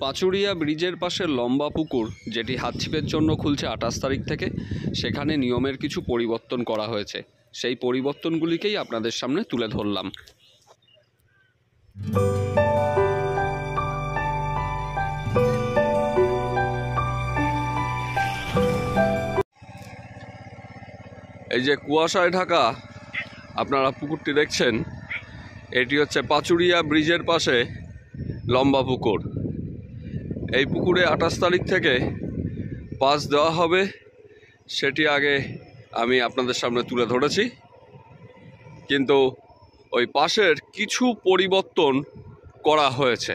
পাচুরিয়া ব্রিজের পাশে লম্বা পুকুর, যেটি হাতছিপের জন্য খুলছে 28 তারিখ থেকে, সেখানে নিয়মের কিছু পরিবর্তন করা হয়েছে। সেই পরিবর্তনগুলিকেই আপনাদের সামনে তুলে ধরলাম। এই যে কুয়াশায় ঢাকা আপনারা পুকুরটি দেখছেন, এটি হচ্ছে পাচুরিয়া ব্রিজের পাশে লম্বা পুকুর। এই পুকুরে 28 তারিখ থেকে পাস দেওয়া হবে, সেটি আগে আমি আপনাদের সামনে তুলে ধরেছি। কিন্তু ওই পাশের কিছু পরিবর্তন করা হয়েছে।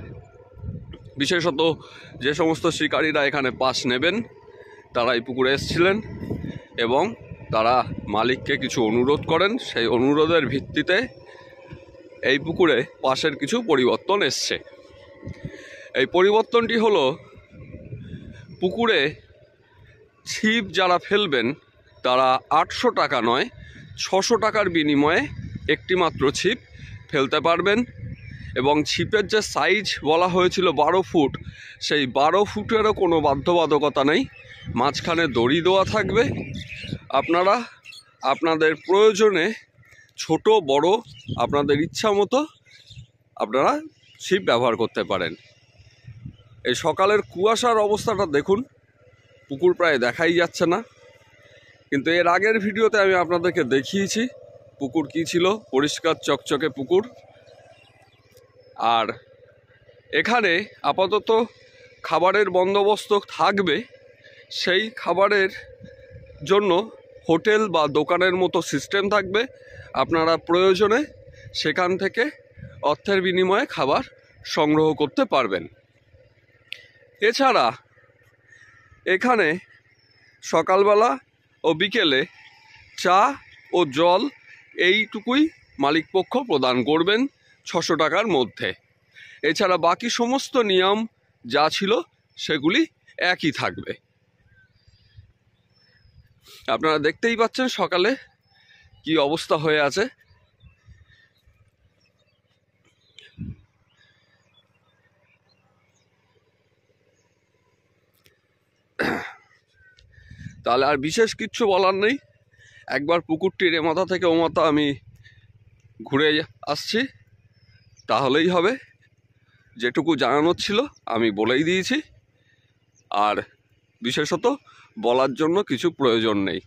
বিশেষত যে সমস্ত শিকারীরা এখানে পাস নেবেন তারা এই পুকুরে এসেছিলেন এবং তারা মালিককে কিছু অনুরোধ করেন। সেই অনুরোধের ভিত্তিতে এই পুকুরে পাশের কিছু পরিবর্তন এসছে। এই পরিবর্তনটি হলো, পুকুরে ছিপ যারা ফেলবেন তারা 800 টাকা নয় 600 টাকার বিনিময়ে একটি মাত্র ছিপ ফেলতে পারবেন। এবং ছিপের যে সাইজ বলা হয়েছিল 12 ফুট, সেই 12 ফুটেরও কোনো বাধ্যবাধকতা নেই। মাঝখানে দড়ি দেওয়া থাকবে। আপনারা আপনাদের প্রয়োজনে ছোট বড় আপনাদের ইচ্ছা মতো আপনারা ছিপ ব্যবহার করতে পারেন। এই সকালের কুয়াশার অবস্থাটা দেখুন, পুকুর প্রায় দেখাই যাচ্ছে না। কিন্তু এর আগের ভিডিওতে আমি আপনাদেরকে দেখিয়েছি পুকুর কী ছিল, পরিষ্কার চকচকে পুকুর। আর এখানে আপাতত খাবারের বন্দোবস্ত থাকবে। সেই খাবারের জন্য হোটেল বা দোকানের মতো সিস্টেম থাকবে। আপনারা প্রয়োজনে সেখান থেকে অর্থের বিনিময়ে খাবার সংগ্রহ করতে পারবেন। এছাড়া এখানে সকালবেলা ও বিকেলে চা ও জল এইটুকুই মালিকপক্ষ প্রদান করবেন 600 টাকার মধ্যে। এছাড়া বাকি সমস্ত নিয়ম যা ছিল সেগুলি একই থাকবে। আপনারা দেখতেই পাচ্ছেন সকালে কি অবস্থা হয়ে আছে। তাহলে আর বিশেষ কিচ্ছু বলার নেই। একবার পুকুরটির এ মাথা থেকে ও মাথা আমি ঘুরে আসছি, তাহলেই হবে। যেটুকু জানানোর ছিল আমি বলেই দিয়েছি, আর বিশেষত বলার জন্য কিছু প্রয়োজন নেই।